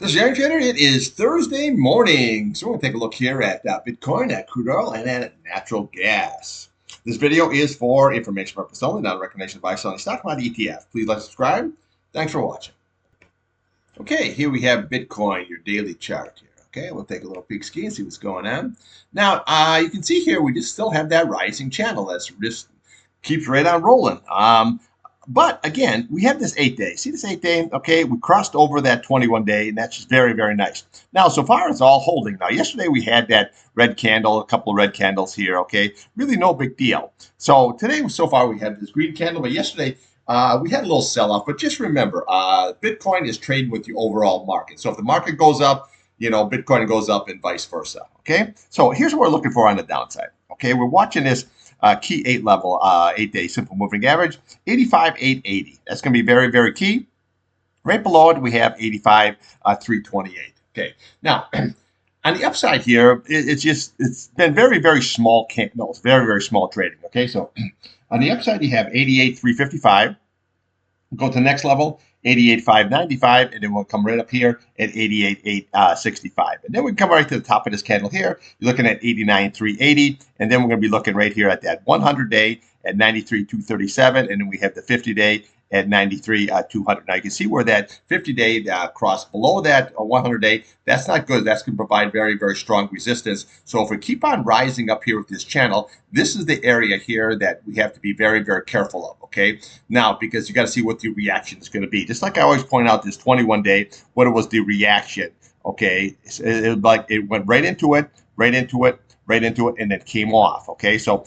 This is Irontrader. It is Thursday morning. So we're going to take a look here at Bitcoin, at crude oil, and at natural gas. This video is for information purposes only, not a recommendation to buy selling stock market ETF. Please like, subscribe. Thanks for watching. Okay, here we have Bitcoin, your daily chart here. Okay, we'll take a little peek ski and see what's going on. Now, you can see here we just still have that rising channel that's just keeps right on rolling. But again, we have this 8-day. See this 8-day? Okay, we crossed over that 21-day, and that's just very, very nice. Now, so far it's all holding. Now, yesterday we had that red candle, a couple of red candles here. Okay, really no big deal. So today, so far we have this green candle, but yesterday we had a little sell-off. But just remember, Bitcoin is trading with the overall market. So if the market goes up, Bitcoin goes up, and vice versa. Okay, so here's what we're looking for on the downside. Okay, we're watching this. Key 8 level, 8-day simple moving average, 85,880. That's going to be very, very key. Right below it, we have 85,328. Okay. Now, on the upside here, it's been very, very small candles, very, very small trading. Okay. So on the upside, you have 88,355. Go to the next level, 88,595, and then we'll come right up here at 88,865. And then we come right to the top of this candle here. You're looking at 89,380, and then we're going to be looking right here at that 100-day at 93,237, and then we have the 50-day at 93,200. Now you can see where that 50-day crossed below that 100-day. That's not good. That's going to provide very, very strong resistance. So if we keep on rising up here with this channel, this is the area here that we have to be very, very careful of. Okay. Now, because you got to see what the reaction is going to be. Just like I always point out, this 21-day, what it was the reaction. Okay, it went right into it, right into it, right into it, and then came off. Okay, so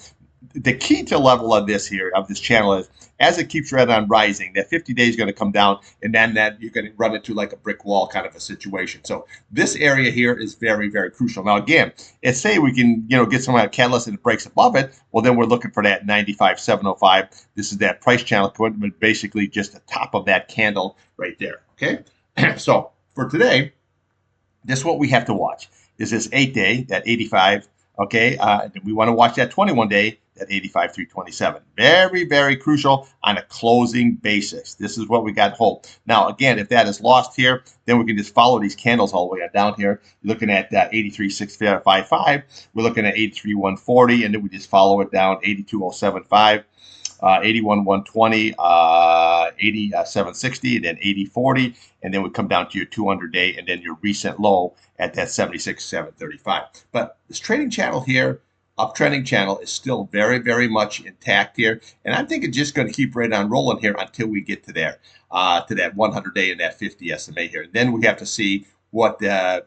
the key to level of this here, of this channel, is as it keeps right on rising, that 50-day is going to come down, and then that you're going to run into like a brick wall kind of a situation. So this area here is very, very crucial. Now, again, let's say we can, get some kind of catalyst and it breaks above it. Well, then we're looking for that 95,705. This is that price channel, basically just the top of that candle right there. Okay, so for today, this is what we have to watch. Is this 8-day, that 85. Okay, we want to watch that 21-day, that 85,327. Very, very crucial on a closing basis. This is what we got to hold. Now, again, if that is lost here, then we can just follow these candles all the way down here. You're looking at 83,655. We're looking at 83,140, and then we just follow it down, 82,075. 81,120, 87,60, and then 80,40, and then we come down to your 200-day, and then your recent low at that 76,735. But this trading channel here, uptrending channel, is still very, very much intact here, and I think it's just going to keep right on rolling here until we get to there, to that 100-day and that 50 SMA here, and then we have to see what the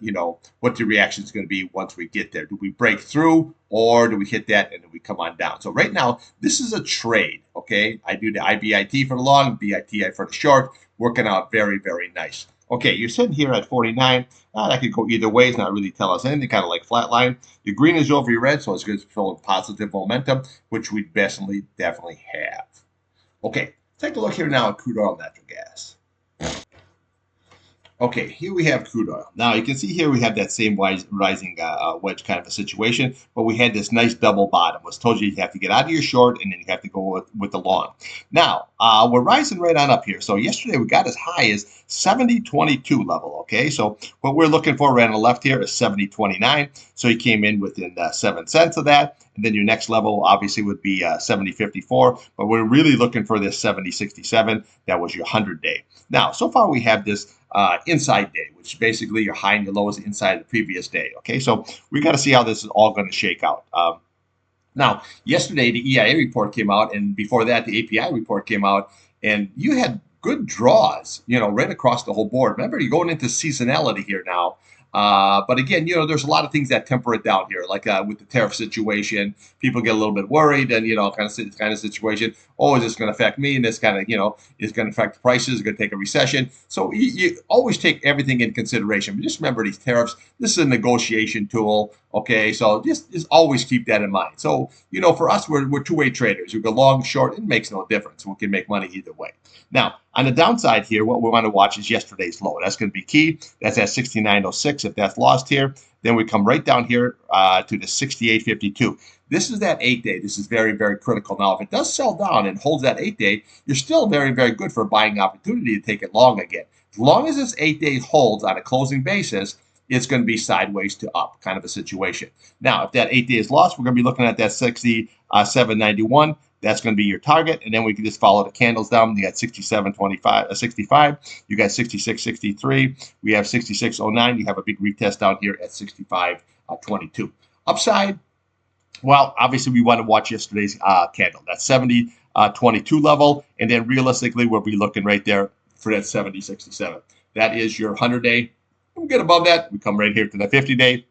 reaction is going to be once we get there. Do we break through, or do we hit that and then we come on down? So right now, this is a trade. Okay, I do the IBIT for the long, BITI for the short, working out very, very nice. Okay, you're sitting here at 49. That could go either way. It's not really tell us anything, kind of like flat line. Your green is over your red, so it's going to fill in positive momentum, which we definitely have. Okay, take a look here now at crude oil and natural gas. Okay, here we have crude oil. Now you can see here we have that same rising wedge kind of a situation, but we had this nice double bottom. Was told you have to get out of your short and then you have to go with the long. Now we're rising right on up here. So yesterday we got as high as 70.22 level. Okay, so what we're looking for right on the left here is 70.29. So you came in within 7 cents of that. And then your next level obviously would be 70.54, but we're really looking for this 70.67. That was your 100-day. Now, so far we have this inside day, which basically your high and your low is inside the previous day. Okay, so we got to see how this is all going to shake out. Now, yesterday the EIA report came out, and before that the API report came out, and you had good draws, right across the whole board. Remember, you're going into seasonality here now. But again, there's a lot of things that temper it down here, like with the tariff situation. People get a little bit worried, and kind of situation. Oh, is this going to affect me? And this kind of is going to affect the prices. Is going to take a recession. So you always take everything in consideration. But just remember these tariffs. This is a negotiation tool. Okay, so just always keep that in mind. So for us, we're two-way traders. You go long, short, it makes no difference. We can make money either way. Now, on the downside here, what we want to watch is yesterday's low. That's going to be key. That's at 69.06. If that's lost here, Then we come right down here to the 68.52. This is that 8-day. This is very, very critical. Now, if it does sell down and holds that 8-day, you're still very, very good for a buying opportunity to take it long again. As long as this 8-day holds on a closing basis, it's going to be sideways to up kind of a situation. Now, if that 8-day is lost, we're going to be looking at that 67.91. That's going to be your target, and then we can just follow the candles down. You got 67.25, 65. You got 66.63. We have 66.09. You have a big retest down here at 65.22. Upside, well, obviously we want to watch yesterday's candle. That 70.22 level, and then realistically we'll be looking right there for that 70.67. That is your 100-day. We get above that, we come right here to the 50-day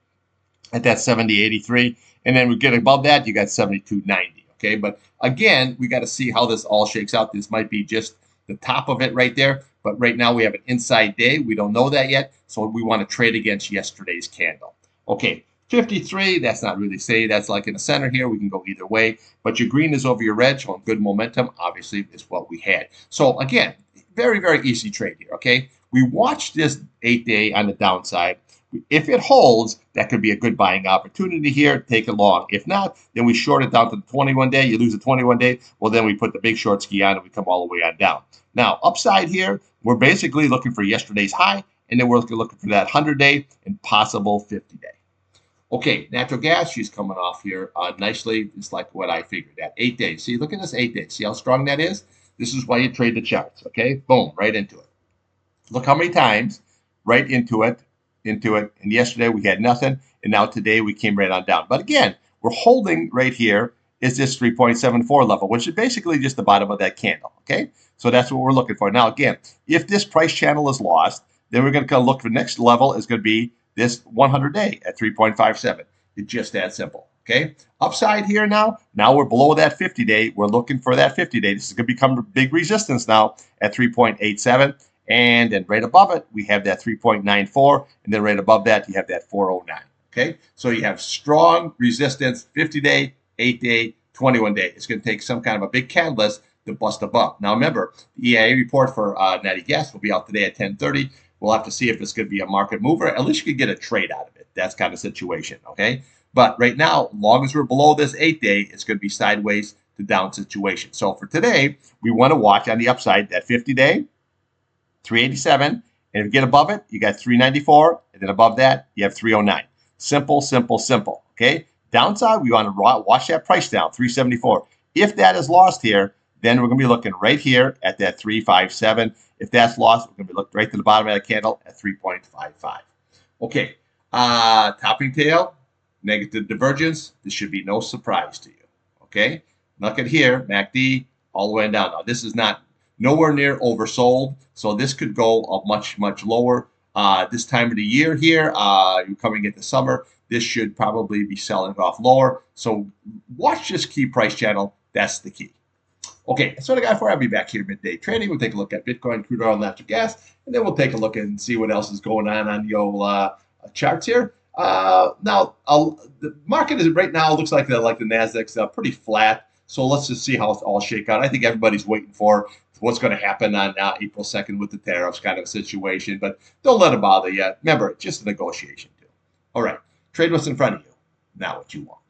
at that 70.83, and then we get above that, you got 72.90. Okay, but again, we got to see how this all shakes out. This might be just the top of it right there, but right now we have an inside day. We don't know that yet, so we want to trade against yesterday's candle. Okay, 53, that's not really say. That's like in the center here. We can go either way, but your green is over your red, showing good momentum. Obviously, is what we had. So again, very, very easy trade here, okay? We watched this 8-day on the downside. If it holds, that could be a good buying opportunity here. Take it long. If not, then we short it down to the 21-day. You lose the 21-day. Well, then we put the big short ski on and we come all the way on down. Now, upside here, we're basically looking for yesterday's high, and then we're looking for that 100-day and possible 50-day. Okay, natural gas, she's coming off here nicely, just like what I figured. That 8 days. See, look at this 8 days. See how strong that is? This is why you trade the charts, okay? Boom, right into it. Look how many times right into it. And yesterday we had nothing, and now today we came right on down. But again, we're holding right here is this 3.74 level, which is basically just the bottom of that candle, okay? So that's what we're looking for. Now, again, if this price channel is lost, then we're going to look for the next level is going to be this 100-day at 3.57. It's just that simple, okay? Upside here now we're below that 50-day. We're looking for that 50-day. This is going to become a big resistance now at 3.87. And then right above it, we have that 3.94. And then right above that, you have that 409. Okay, so you have strong resistance, 50-day, 8-day, 21-day. It's going to take some kind of a big catalyst to bust above. Now remember, the EIA report for natty gas will be out today at 10:30. We'll have to see if it's going to be a market mover. At least you could get a trade out of it. That's kind of situation, okay? But right now, as long as we're below this 8-day, it's going to be sideways to down situation. So for today, we want to watch on the upside that 50-day, 387, and if you get above it, you got 394, and then above that, you have 309. Simple, simple, simple, okay? Downside, we want to watch that price down, 374. If that is lost here, then we're going to be looking right here at that 357. If that's lost, we're going to be looking right to the bottom of that candle at 3.55. Okay, topping tail, negative divergence. This should be no surprise to you, okay? Look at here, MACD, all the way down. Now, this is not nowhere near oversold, so this could go up much, much lower. This time of the year here, you're coming into summer, this should probably be selling off lower. So watch this key price channel. That's the key. Okay, that's what I got for you. I'll be back here midday trading. We'll take a look at Bitcoin, crude oil, natural gas, and then we'll take a look and see what else is going on the old charts here. Now, the market is right now looks like the Nasdaq's pretty flat. So let's just see how it's all shake out. I think everybody's waiting for what's going to happen on April 2nd with the tariffs kind of a situation, but don't let it bother you. Remember, it's just a negotiation too. All right, trade what's in front of you, not what you want.